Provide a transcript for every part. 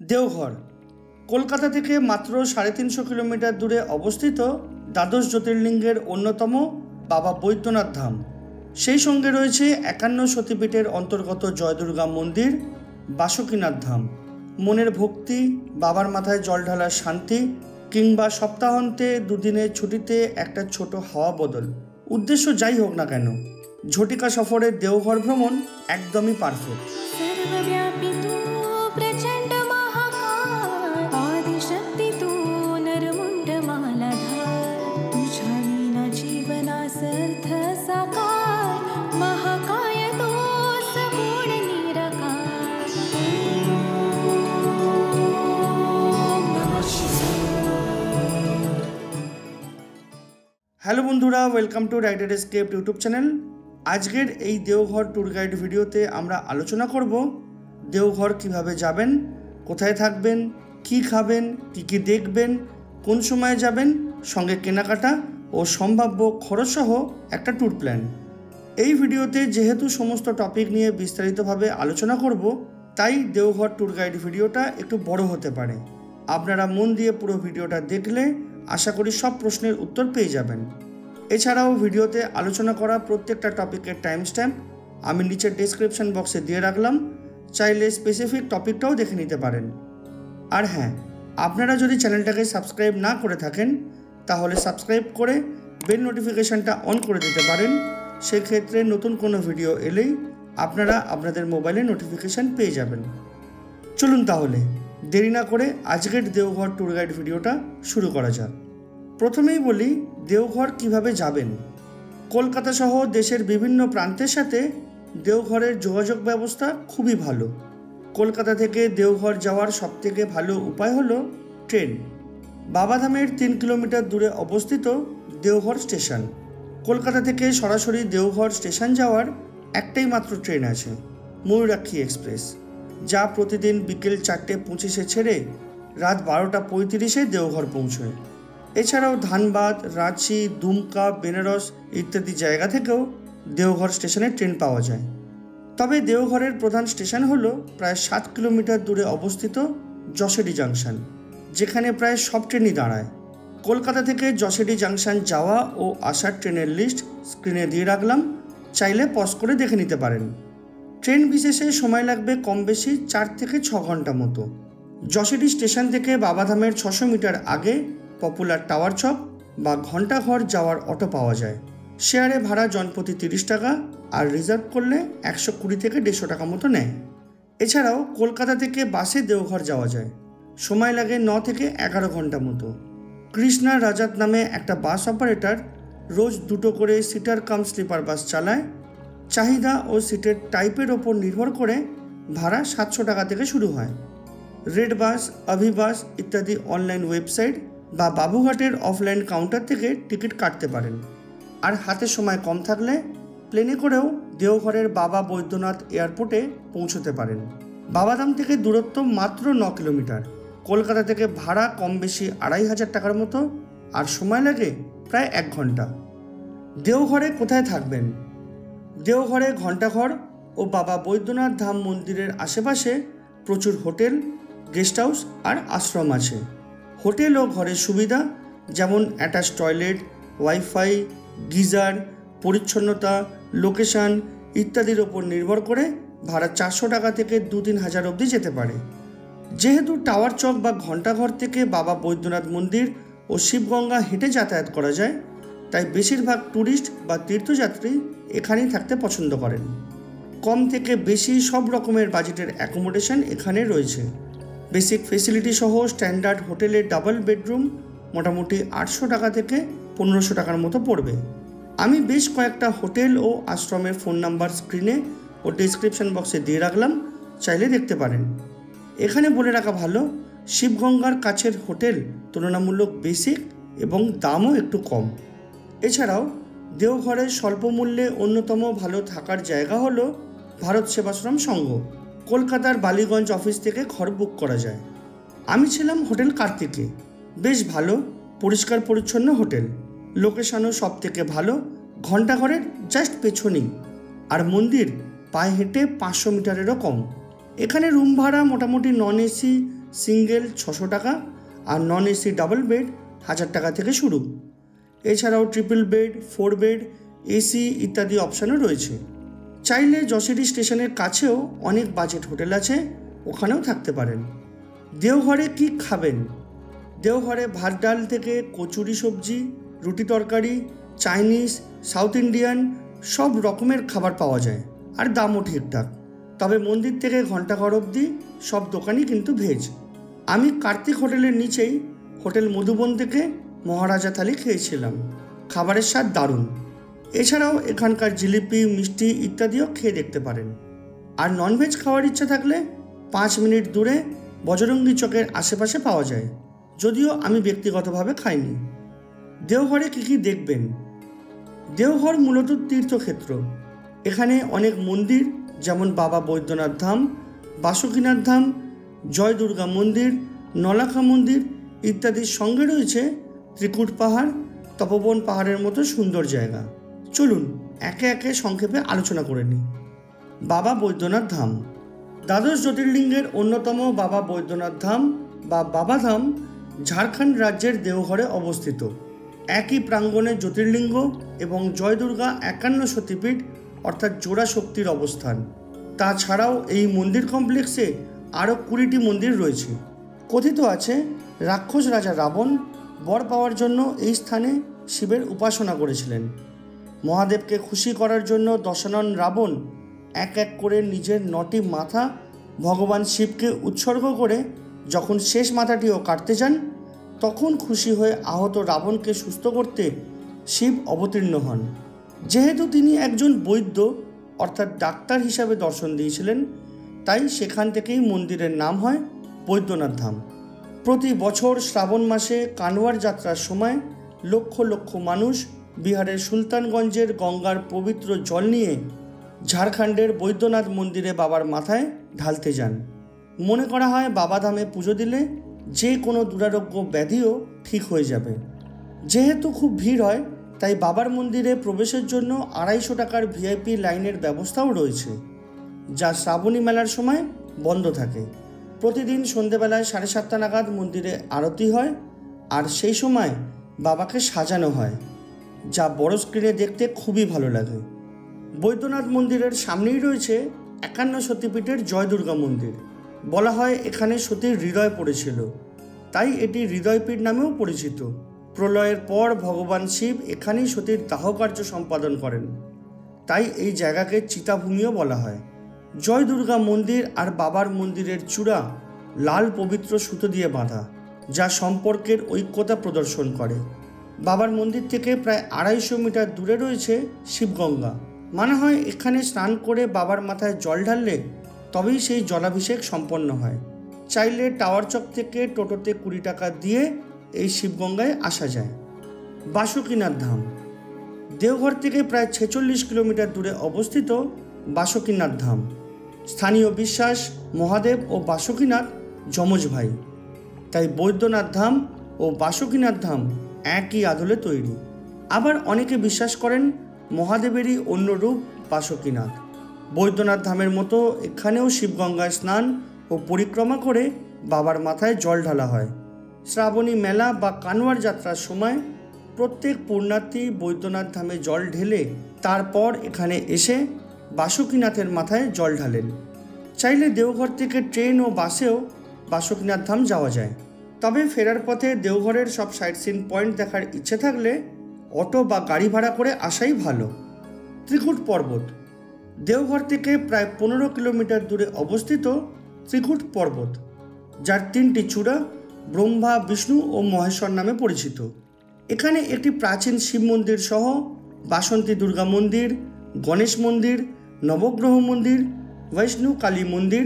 দেওঘর কলকাতা থেকে মাত্র 350 কিলোমিটার দূরে অবস্থিত দ্বাদশ জ্যোতির্লিঙ্গের অন্যতম বাবা বৈদ্যনাথ ধাম। সেই সঙ্গে রয়েছে 51 সতীপীঠের অন্তর্গত জয়দুর্গা মন্দির, বাসুকীনাথ ধাম। মনের ভক্তি, বাবার মাথায় জল ঢালার শান্তি কিংবা সপ্তাহান্তে দুদিনের ছুটিতে একটা ছোট হাওয়া বদল, উদ্দেশ্য যাই হোক না কেন, ঝটিকা সফরের দেওঘর ভ্রমণ একদমই পারফেক্ট। হ্যালো বন্ধুরা, welcome to Rider Escape YouTube channel. আজকের এই দেওঘর ট্যুর গাইড ভিডিওতে আমরা আলোচনা করব দেওঘর কিভাবে যাবেন, কোথায় থাকবেন, কি খাবেন, কি দেখবেন, কোন সময়ে যাবেন, সঙ্গে কেনাকাটা ও সম্ভাব্য খরচসহ একটা ট্যুর প্ল্যান। এই ভিডিওতে যেহেতু সমস্ত টপিক নিয়ে বিস্তারিতভাবে আলোচনা করব, তাই দেওঘর ট্যুর গাইড ভিডিওটা একটু বড় হতে পারে। আপনারা মন দিয়ে পুরো ভিডিওটা দেখলে আশা করি সব প্রশ্নের উত্তর পেয়ে যাবেন। এছাড়াও ভিডিওতে আলোচনা করা প্রত্যেকটা টপিকের টাইম স্ট্যাম্প আমি নিচের ডেসক্রিপশন বক্সে দিয়ে রাখলাম, চাইলে স্পেসিফিক টপিকটাও দেখে নিতে পারেন। আর হ্যাঁ, আপনারা যদি চ্যানেলটাকে সাবস্ক্রাইব না করে থাকেন তাহলে সাবস্ক্রাইব করে বেল নোটিফিকেশানটা অন করে দিতে পারেন। সেক্ষেত্রে নতুন কোনো ভিডিও এলেই আপনারা আপনাদের মোবাইলে নোটিফিকেশান পেয়ে যাবেন। চলুন তাহলে দেরি না করে আজকের দেওঘর ট্যুর গাইড ভিডিওটা শুরু করা যাক। প্রথমেই বলি দেওঘর কিভাবে যাবেন। কলকাতা সহ দেশের বিভিন্ন প্রান্তের সাথে দেওঘরের যোগাযোগ ব্যবস্থা খুবই ভালো। কলকাতা থেকে দেওঘর যাওয়ার সবথেকে ভালো উপায় হলো ট্রেন। বাবাধামের 3 কিলোমিটার দূরে অবস্থিত দেওঘর স্টেশন। কলকাতা থেকে সরাসরি দেওঘর স্টেশন যাওয়ার একটাই মাত্র ট্রেন আছে, ময়ূরাক্ষী এক্সপ্রেস, যা প্রতিদিন বিকেল 4:25 ছেড়ে রাত 12:35 দেওঘর পৌঁছয়। এছাড়াও ধানবাদ, রাঁচি, দুমকা, বেনারস ইত্যাদি জায়গা থেকেও দেওঘর স্টেশনে ট্রেন পাওয়া যায়। তবে দেওঘরের প্রধান স্টেশন হলো প্রায় 7 কিলোমিটার দূরে অবস্থিত যশোডি জাংশন, যেখানে প্রায় সব ট্রেনই দাঁড়ায়। কলকাতা থেকে যশোডি জাংশন যাওয়া ও আসার ট্রেনের লিস্ট স্ক্রিনে দিয়ে রাখলাম, চাইলে পজ করে দেখে নিতে পারেন। ট্রেন বিশেষে সময় লাগবে কম বেশি 4 থেকে 6 ঘন্টা মতো। যশোডি স্টেশন থেকে বাবাধামের 600 মিটার আগে পপুলার টাওয়ার চক বা ঘণ্টাঘর যাওয়ার অটো পাওয়া যায়। শেয়ারে ভাড়া জনপ্রতি 30 টাকা, আর রিজার্ভ করলে 120 থেকে 150 টাকা মতো নেয়। এছাড়াও কলকাতা থেকে বাসে দেওঘর যাওয়া যায়, সময় লাগে 9 থেকে 11 ঘন্টা মতো। কৃষ্ণা রাজাত নামে একটা বাস অপারেটর রোজ 2টো করে সিটার কাম স্লিপার বাস চালায়। চাহিদা ও সিটের টাইপের ওপর নির্ভর করে ভাড়া 700 টাকা থেকে শুরু হয়। রেড বাস, অভিবাস ইত্যাদি অনলাইন ওয়েবসাইট বা বাবুঘাটের অফলাইন কাউন্টার থেকে টিকিট কাটতে পারেন। আর হাতে সময় কম থাকলে প্লেনে করেও দেওঘরের বাবা বৈদ্যনাথ এয়ারপোর্টে পৌঁছতে পারেন। বাবাধাম থেকে দূরত্ব মাত্র 9 কিলোমিটার। কলকাতা থেকে ভাড়া কম বেশি 2500 টাকার মতো, আর সময় লাগে প্রায় 1 ঘন্টা। দেওঘরে কোথায় থাকবেন? দেওঘরে ঘণ্টাঘর ও বাবা বৈদ্যনাথ ধাম মন্দিরের আশেপাশে প্রচুর হোটেল, গেস্ট হাউস আর আশ্রম আছে। হোটেল ও ঘরের সুবিধা যেমন অ্যাটাচ টয়লেট, ওয়াইফাই, গিজার, পরিচ্ছন্নতা, লোকেশান ইত্যাদির ওপর নির্ভর করে ভাড়া 400 টাকা থেকে 2-3 হাজার অবধি যেতে পারে। যেহেতু টাওয়ার চক বা ঘণ্টাঘর থেকে বাবা বৈদ্যনাথ মন্দির ও শিবগঙ্গা হেঁটে যাতায়াত করা যায়, তাই বেশিরভাগ ট্যুরিস্ট বা তীর্থযাত্রী এখানেই থাকতে পছন্দ করেন। কম থেকে বেশি সব রকমের বাজেটের অ্যাকোমোডেশন এখানে রয়েছে। বেসিক ফেসিলিটি সহ স্ট্যান্ডার্ড হোটেলের ডাবল বেডরুম মোটামুটি 800 টাকা থেকে 1500 টাকার মতো পড়বে। আমি বেশ কয়েকটা হোটেল ও আশ্রমের ফোন নাম্বার স্ক্রিনে ও ডেসক্রিপশন বক্সে দিয়ে রাখলাম, চাইলে দেখতে পারেন। এখানে বলে রাখা ভালো, শিবগঙ্গার কাছের হোটেল তুলনামূলক বেসিক এবং দামও একটু কম। এছাড়াও দেওঘরের স্বল্প মূল্যে অন্যতম ভালো থাকার জায়গা হলো ভারত সেবাশ্রম সংঘ। কলকাতার বালিগঞ্জ অফিস থেকে ঘর বুক করা যায়। আমি ছিলাম হোটেল কার্তিকে, বেশ ভালো, পরিষ্কার পরিচ্ছন্ন হোটেল, লোকেশনও সব থেকে ভালো, ঘণ্টাঘরের জাস্ট পেছনেই, আর মন্দির পায়ে হেঁটে 500 মিটারেরও কম। এখানে রুম ভাড়া মোটামুটি নন এসি, সিঙ্গেল 600 টাকা আর নন এসি ডাবল বেড 1000 টাকা থেকে শুরু। এছাড়াও ট্রিপল বেড, 4 বেড, এসি ইত্যাদি অপশানও রয়েছে। চাইলে যশোরী স্টেশনের কাছেও অনেক বাজেট হোটেল আছে, ওখানেও থাকতে পারেন। দেওঘরে কি খাবেন? দেওঘরে ভাত ডাল থেকে কচুরি সবজি, রুটি তরকারি, চাইনিজ, সাউথ ইন্ডিয়ান সব রকমের খাবার পাওয়া যায়, আর দামও ঠিকঠাক। তবে মন্দির থেকে ঘণ্টাঘর অবধি সব দোকানই কিন্তু ভেজ। আমি কার্তিক হোটেলের নিচেই হোটেল মধুবন থেকে মহারাজা থালি খেয়েছিলাম, খাবারের স্বাদ দারুণ। এছাড়াও এখানকার জিলিপি, মিষ্টি ইত্যাদিও খেয়ে দেখতে পারেন। আর ননভেজ খাওয়ার ইচ্ছা থাকলে 5 মিনিট দূরে বজরঙ্গি চকের আশেপাশে পাওয়া যায়, যদিও আমি ব্যক্তিগতভাবে খাইনি। দেওঘরে কী কী দেখবেন? দেওঘর মূলত তীর্থক্ষেত্র। এখানে অনেক মন্দির যেমন বাবা বৈদ্যনাথ ধাম, বাসুকীনাথ ধাম, জয় দুর্গা মন্দির, নলাখা মন্দির ইত্যাদির সঙ্গে রয়েছে ত্রিকুট পাহাড়, তপোবন পাহাড়ের মতো সুন্দর জায়গা। চলুন একে একে সংক্ষেপে আলোচনা করে নিই। বাবা বৈদ্যনাথ ধাম। দ্বাদশ জ্যোতির্লিঙ্গের অন্যতম বাবা বৈদ্যনাথ ধাম বা বাবাধাম ঝাড়খণ্ড রাজ্যের দেওঘরে অবস্থিত। একই প্রাঙ্গণে জ্যোতির্লিঙ্গ এবং জয় দুর্গা 51 সতীপীঠ অর্থাৎ জোড়া শক্তির অবস্থান। তাছাড়াও এই মন্দির কমপ্লেক্সে আরও 20টি মন্দির রয়েছে। কথিত আছে রাক্ষস রাজা রাবণ বর পাওয়ার জন্য এই স্থানে শিবের উপাসনা করেছিলেন। মহাদেবকে খুশি করার জন্য দশানন রাবণ এক এক করে নিজের 9টি মাথা ভগবান শিবকে উৎসর্গ করে যখন শেষ মাথাটিও কাটতে যান, তখন খুশি হয়ে আহত রাবণকে সুস্থ করতে শিব অবতীর্ণ হন। যেহেতু তিনি একজন বৈদ্য অর্থাৎ ডাক্তার হিসাবে দর্শন দিয়েছিলেন, তাই সেখান থেকেই মন্দিরের নাম হয় বৈদ্যনাথ ধাম। প্রতি বছর শ্রাবণ মাসে কানওয়ার যাত্রার সময় লক্ষ লক্ষ মানুষ বিহারের সুলতানগঞ্জের গঙ্গার পবিত্র জল নিয়ে ঝাড়খণ্ডের বৈদ্যনাথ মন্দিরে বাবার মাথায় ঢালতে যান। মনে করা হয় বাবাধামে পুজো দিলে যে কোনো দুরারোগ্য ব্যাধিও ঠিক হয়ে যাবে। যেহেতু খুব ভিড় হয়, তাই বাবার মন্দিরে প্রবেশের জন্য 250 টাকার ভিআইপি লাইনের ব্যবস্থাও রয়েছে, যা শ্রাবণী মেলার সময় বন্ধ থাকে। প্রতিদিন সন্ধেবেলায় 7:30 নাগাদ মন্দিরে আরতি হয়, আর সেই সময় বাবাকে সাজানো হয়, যা বড় স্ক্রিনে দেখতে খুবই ভালো লাগে। বৈদ্যনাথ মন্দিরের সামনেই রয়েছে 51 সতীপীঠের জয় দুর্গা মন্দির। বলা হয় এখানে সতীর হৃদয় পড়েছিল, তাই এটি হৃদয়পীঠ নামেও পরিচিত। প্রলয়ের পর ভগবান শিব এখানেই সতীর দাহকার্য সম্পাদন করেন, তাই এই জায়গাকে চিতাভূমিও বলা হয়। জয় দুর্গা মন্দির আর বাবার মন্দিরের চূড়া লাল পবিত্র সুতো দিয়ে বাঁধা, যা সম্পর্কের ঐক্যতা প্রদর্শন করে। বাবার মন্দির থেকে প্রায় 250 মিটার দূরে রয়েছে শিবগঙ্গা। মনে হয় এখানে স্নান করে বাবার মাথায় জল ঢাললে তবেই সেই জলাভিষেক সম্পন্ন হয়। চাইলে টাওয়ার চক থেকে টোটোতে 20 টাকা দিয়ে এই শিবগঙ্গায় আসা যায়। বাসুকীনাথ ধাম। দেওঘর থেকে প্রায় 46 কিলোমিটার দূরে অবস্থিত বাসুকীনাথ ধাম। স্থানীয় বিশ্বাস মহাদেব ও বাসুকীনাথ যমজ ভাই, তাই বৈদ্যনাথ ধাম ও বাসুকীনাথ ধাম একই আদলে তৈরি। আবার অনেকে বিশ্বাস করেন মহাদেবেরই অন্য রূপ বাসুকীনাথ। বৈদ্যনাথ ধামের মতো এখানেও শিবগঙ্গায় স্নান ও পরিক্রমা করে বাবার মাথায় জল ঢালা হয়। শ্রাবণী মেলা বা কানওয়ার যাত্রার সময় প্রত্যেক পুণ্যার্থী বৈদ্যনাথ ধামে জল ঢেলে তারপর এখানে এসে বাসুকীনাথের মাথায় জল ঢালেন। চাইলে দেওঘর থেকে ট্রেন ও বাসেও বাসুকীনাথ ধাম যাওয়া যায়। তবে ফেরার পথে দেওঘরের সব সাইট সিন পয়েন্ট দেখার ইচ্ছে থাকলে অটো বা গাড়ি ভাড়া করে আসাই ভালো। ত্রিকুট পর্বত। দেওঘর থেকে প্রায় 15 কিলোমিটার দূরে অবস্থিত ত্রিকুট পর্বত, যার 3টি চূড়া ব্রহ্মা, বিষ্ণু ও মহেশ্বর নামে পরিচিত। এখানে একটি প্রাচীন শিব মন্দির সহ বাসন্তী দুর্গা মন্দির, গণেশ মন্দির, নবগ্রহ মন্দির, বৈষ্ণু কালী মন্দির,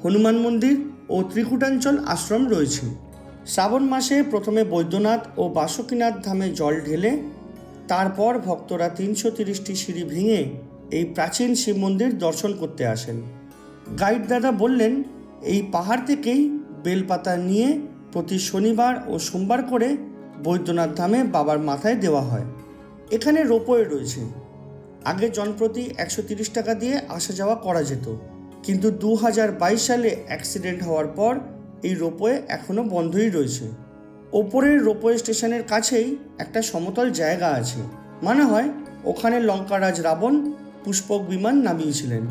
হনুমান মন্দির ও ত্রিকুটাঞ্চল আশ্রম রয়েছে। শ্রাবণ মাসে প্রথমে বৈদ্যনাথ ও বাসুকীনাথ ধামে জল ঢেলে তারপর ভক্তরা 330টি সিঁড়ি ভেঙে এই প্রাচীন শিব মন্দির দর্শন করতে আসেন। গাইড দাদা বললেন এই পাহাড় থেকেই বেলপাতা নিয়ে প্রতি শনিবার ও সোমবার করে বৈদ্যনাথ ধামে বাবার মাথায় দেওয়া হয়। এখানে রোপওয়ে রয়েছে। আগে জনপ্রতি 130 টাকা দিয়ে আসা যাওয়া করা যেত, কিন্তু 2022 সালে অ্যাক্সিডেন্ট হওয়ার পর এই রোপওয়ে এখনও বন্ধই রয়েছে। ওপরের রোপওয়ে স্টেশনের কাছেই একটা সমতল জায়গা আছে, মনে হয় ওখানে লঙ্কারাজ রাবণ পুষ্পক বিমান নামিয়েছিলেন।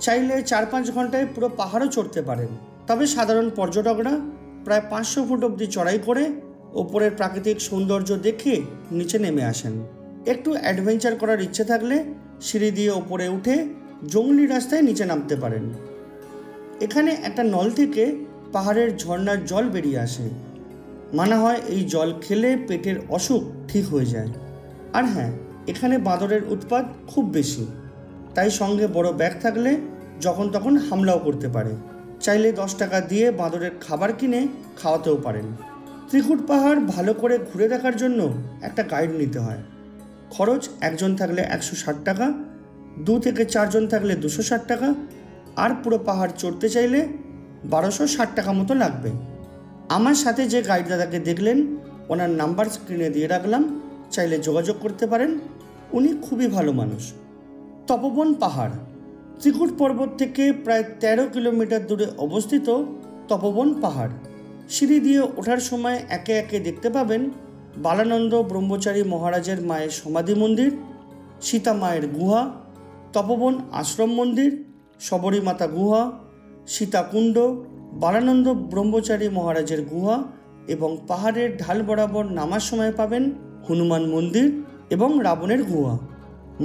চাইলে 4-5 ঘন্টায় পুরো পাহাড়ও চড়তে পারেন। তবে সাধারণ পর্যটকরা প্রায় 500 ফুট অবধি চড়াই করে ওপরের প্রাকৃতিক সৌন্দর্য দেখে নিচে নেমে আসেন। একটু অ্যাডভেঞ্চার করার ইচ্ছে থাকলে সিঁড়ি দিয়ে ওপরে উঠে জঙ্গলি রাস্তায় নিচে নামতে পারেন। এখানে একটা নল থেকে পাহাড়ের ঝর্ণার জল বেরিয়ে আসে। মানা হয় এই জল খেলে পেটের অসুখ ঠিক হয়ে যায়। আর হ্যাঁ, এখানে বাঁদরের উৎপাত খুব বেশি, তাই সঙ্গে বড় ব্যাগ থাকলে যখন তখন হামলাও করতে পারে। চাইলে 10 টাকা দিয়ে বাঁদরের খাবার কিনে খাওয়াতেও পারেন। ত্রিকুট পাহাড় ভালো করে ঘুরে দেখার জন্য একটা গাইড নিতে হয়। খরচ একজন থাকলে 160 টাকা, 2 থেকে 4 জন থাকলে 260 টাকা, আর পুরো পাহাড় চড়তে চাইলে 1260 টাকা মতো লাগবে। আমার সাথে যে গাইড দাদাকে দেখলেন, ওনার নাম্বার স্ক্রিনে দিয়ে রাখলাম, চাইলে যোগাযোগ করতে পারেন। উনি খুবই ভালো মানুষ। তপোবন পাহাড় ত্রিকুট পর্বত থেকে প্রায় 13 কিলোমিটার দূরে অবস্থিত তপোবন পাহাড়। সিঁড়ি দিয়ে ওঠার সময় একে একে দেখতে পাবেন বালানন্দ ব্রহ্মচারী মহারাজের মায়ের সমাধি মন্দির, সীতা মায়ের গুহা, তপোবন আশ্রম মন্দির, শবরী মাতা গুহা, সীতাকুণ্ড, বালানন্দ ব্রহ্মচারী মহারাজের গুহা এবং পাহাড়ের ঢাল বরাবর নামার সময় পাবেন হনুমান মন্দির এবং রাবণের গুহা।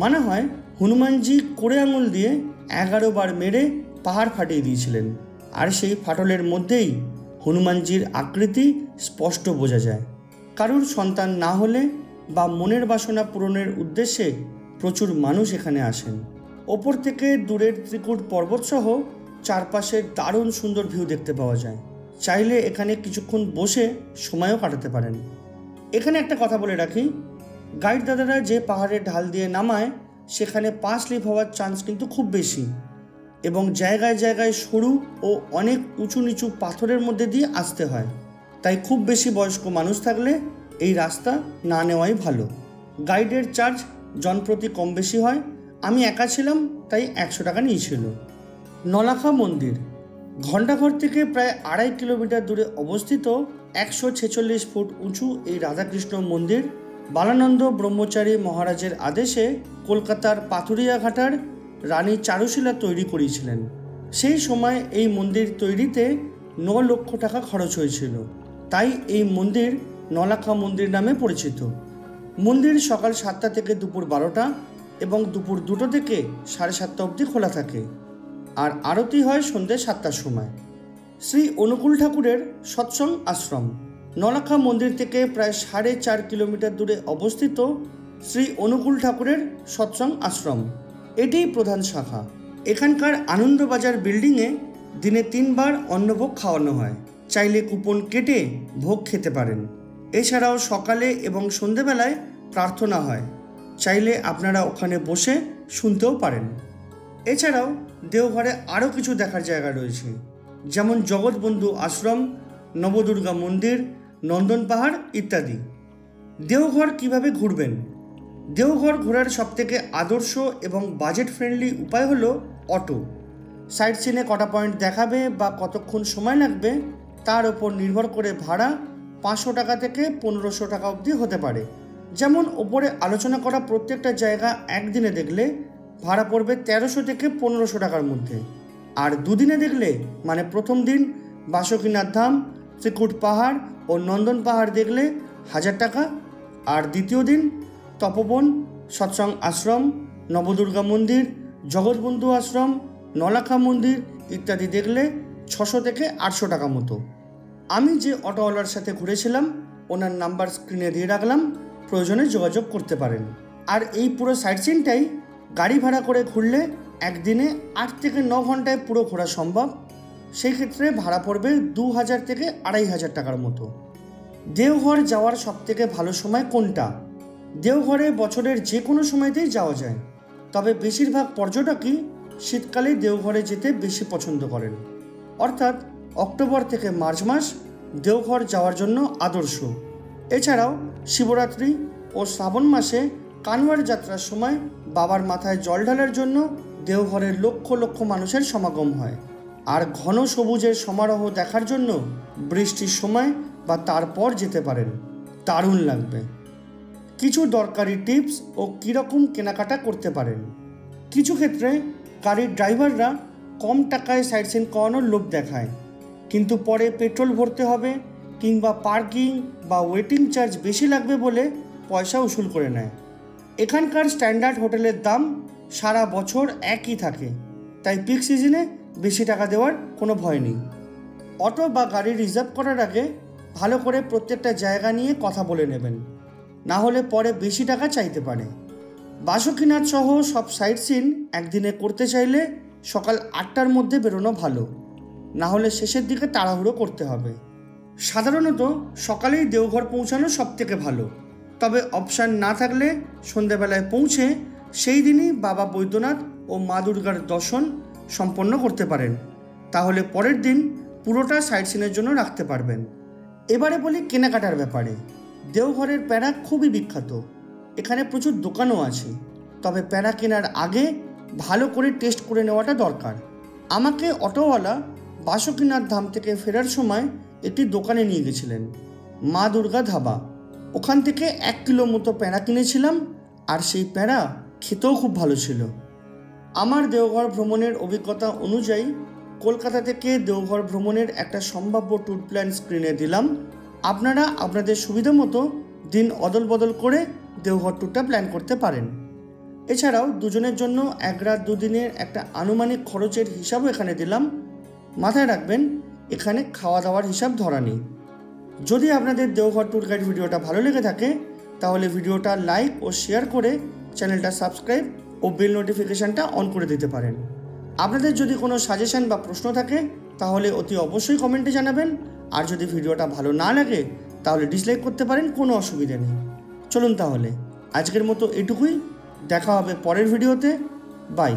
মানা হয় হনুমানজি কোড়ে আঙুল দিয়ে 11 বার মেরে পাহাড় ফাটিয়ে দিয়েছিলেন, আর সেই ফাটলের মধ্যেই হনুমানজির আকৃতি স্পষ্ট বোঝা যায়। কারুর সন্তান না হলে বা মনের বাসনা পূরণের উদ্দেশ্যে প্রচুর মানুষ এখানে আসেন। ওপর থেকে দূরের ত্রিকুট পর্বতসহ চারপাশের দারুণ সুন্দর ভিউ দেখতে পাওয়া যায়। চাইলে এখানে কিছুক্ষণ বসে সময়ও কাটাতে পারেন। এখানে একটা কথা বলে রাখি, গাইড দাদারা যে পাহাড়ের ঢাল দিয়ে নামায় সেখানে পা স্লিপ হওয়ার চান্স কিন্তু খুব বেশি, এবং জায়গায় জায়গায় সরু ও অনেক উঁচু নিচু পাথরের মধ্যে দিয়ে আসতে হয়। তাই খুব বেশি বয়স্ক মানুষ থাকলে এই রাস্তা না নেওয়াই ভালো। গাইডের চার্জ জনপ্রতি কম বেশি হয়। আমি একা ছিলাম, তাই 100 টাকা নিয়েছিল। নলাখা মন্দির ঘণ্টাঘর থেকে প্রায় 2.5 কিলোমিটার দূরে অবস্থিত 146 ফুট উঁচু এই রাধাকৃষ্ণ মন্দির বালানন্দ ব্রহ্মচারী মহারাজের আদেশে কলকাতার পাথুরিয়াঘাটার রানী চারুশীলা তৈরি করিয়েছিলেন। সেই সময় এই মন্দির তৈরিতে 9 লক্ষ টাকা খরচ হয়েছিল, তাই এই মন্দির নলাখা মন্দির নামে পরিচিত। মন্দির সকাল 7টা থেকে দুপুর 12টা এবং দুপুর 2টো থেকে 7:30 অবধি খোলা থাকে, আর আরতি হয় সন্ধ্যে 7টার সময়। শ্রী অনুকূল ঠাকুরের সৎসঙ্গ আশ্রম নলাখা মন্দির থেকে প্রায় 4.5 কিলোমিটার দূরে অবস্থিত শ্রী অনুকূল ঠাকুরের সৎসঙ্গ আশ্রম, এটিই প্রধান শাখা। এখানকার আনন্দবাজার বিল্ডিংয়ে দিনে 3 বার অন্নভোগ খাওয়ানো হয়। চাইলে কুপন কেটে ভোগ খেতে পারেন। এছাড়াও সকালে এবং সন্ধেবেলায় প্রার্থনা হয়, চাইলে আপনারা ওখানে বসে শুনতেও পারেন। এছাড়াও দেওঘরে আরও কিছু দেখার জায়গা রয়েছে, যেমন জগৎবন্ধু আশ্রম, নবদুর্গা মন্দির, নন্দন পাহাড় ইত্যাদি। দেওঘর কিভাবে ঘুরবেন? দেওঘর ঘোরার সবথেকে আদর্শ এবং বাজেট ফ্রেন্ডলি উপায় হলো অটো। সাইট সিনে কটা পয়েন্ট দেখাবে বা কতক্ষণ সময় লাগবে তার ওপর নির্ভর করে ভাড়া 500 টাকা থেকে 1500 টাকা অবধি হতে পারে। যেমন ওপরে আলোচনা করা প্রত্যেকটা জায়গা একদিনে দেখলে ভাড়া পড়বে 1300 থেকে 1500 টাকার মধ্যে, আর দুদিনে দেখলে মানে প্রথম দিন বাসুকীনাথ ধাম, ত্রিকুট পাহাড় ও নন্দন পাহাড় দেখলে 1000 টাকা, আর দ্বিতীয় দিন তপোবন, সৎসঙ্গ আশ্রম, নবদুর্গা মন্দির, জগৎবন্ধু আশ্রম, নলাখা মন্দির ইত্যাদি দেখলে 600 থেকে 800 টাকা মতো। আমি যে অটোওয়ালার সাথে ঘুরেছিলাম ওনার নাম্বার স্ক্রিনে দিয়ে রাখলাম, প্রয়োজনে যোগাযোগ করতে পারেন। আর এই পুরো সাইট সিনটাই গাড়ি ভাড়া করে ঘুরলে একদিনে 8 থেকে 9 ঘন্টায় পুরো ঘোরা সম্ভব। সেই ক্ষেত্রে ভাড়া পড়বে 2000 থেকে 2500 টাকার মতো। দেওঘর যাওয়ার সবথেকে ভালো সময় কোনটা? দেওঘরে বছরের যে কোনো সময়তেই যাওয়া যায়, তবে বেশিরভাগ পর্যটকই শীতকালে দেওঘরে যেতে বেশি পছন্দ করেন। অর্থাৎ অক্টোবর থেকে মার্চ মাস দেওঘর যাওয়ার জন্য আদর্শ। এছাড়াও শিবরাত্রি ও শ্রাবণ মাসে কানওয়াড় যাত্রার সময় বাবার মাথায় জল ঢালার জন্য দেওঘরের লক্ষ লক্ষ মানুষের সমাগম হয়। আর ঘন সবুজের সমারোহ দেখার জন্য বৃষ্টির সময় বা তারপর যেতে পারেন, দারুণ লাগবে। কিছু দরকারি টিপস ও কীরকম কেনাকাটা করতে পারেন। কিছু ক্ষেত্রে গাড়ির ড্রাইভাররা কম টাকায় সাইট সিন করানোর লোভ দেখায়, কিন্তু পরে পেট্রোল ভরতে হবে কিংবা পার্কিং বা ওয়েটিং চার্জ বেশি লাগবে বলে পয়সা উসুল করে নেয়। এখানকার স্ট্যান্ডার্ড হোটেলের দাম সারা বছর একই থাকে, তাই পিক সিজনে বেশি টাকা দেওয়ার কোনো ভয় নেই। অটো বা গাড়ি রিজার্ভ করার আগে ভালো করে প্রত্যেকটা জায়গা নিয়ে কথা বলে নেবেন, না হলে পরে বেশি টাকা চাইতে পারে। বাসুকিনাথ সহ সব সাইট সিন একদিনে করতে চাইলে সকাল 8টার মধ্যে বেরোনো ভালো, না হলে শেষের দিকে তাড়াহুড়ো করতে হবে। সাধারণত সকালেই দেওঘর পৌঁছানো সব থেকে ভালো, তবে অপশান না থাকলে সন্ধেবেলায় পৌঁছে সেই দিনই বাবা বৈদ্যনাথ ও মা দুর্গার দর্শন সম্পন্ন করতে পারেন, তাহলে পরের দিন পুরোটা সাইট সিনের জন্য রাখতে পারবেন। এবারে বলি কেনাকাটার ব্যাপারে। দেওঘরের প্যারা খুবই বিখ্যাত, এখানে প্রচুর দোকানও আছে, তবে প্যারা কেনার আগে ভালো করে টেস্ট করে নেওয়াটা দরকার। আমাকে অটোওয়ালা বাসুকিনাথ ধাম থেকে ফেরার সময় একটি দোকানে নিয়ে গেছিলেন, মা দুর্গা ধাবা। ওখান থেকে 1 কিলো মতো প্যারা কিনেছিলাম, আর সেই প্যারা খেতেও খুব ভালো ছিল। আমার দেওঘর ভ্রমণের অভিজ্ঞতা অনুযায়ী কলকাতা থেকে দেওঘর ভ্রমণের একটা সম্ভাব্য ট্যুর প্ল্যান স্ক্রিনে দিলাম। আপনারা আপনাদের সুবিধা মতো দিন অদল বদল করে দেওঘর ট্যুরটা প্ল্যান করতে পারেন। এছাড়াও দুজনের জন্য 1 রাত 2 দিনের একটা আনুমানিক খরচের হিসাবও এখানে দিলাম। মাথায় রাখবেন, এখানে খাওয়া দাওয়ার হিসাব ধরা নেই। যদি আপনাদের দেওঘর ট্যুর গাইড ভিডিওটা ভালো লেগে থাকে তাহলে ভিডিওটা লাইক ও শেয়ার করে চ্যানেলটা সাবস্ক্রাইব ও বেল নোটিফিকেশানটা অন করে দিতে পারেন। আপনাদের যদি কোনো সাজেশন বা প্রশ্ন থাকে তাহলে অতি অবশ্যই কমেন্টে জানাবেন, আর যদি ভিডিওটা ভালো না লাগে তাহলে ডিসলাইক করতে পারেন, কোনো অসুবিধা নেই। চলুন তাহলে আজকের মতো এটুকুই, দেখা হবে পরের ভিডিওতে। বাই।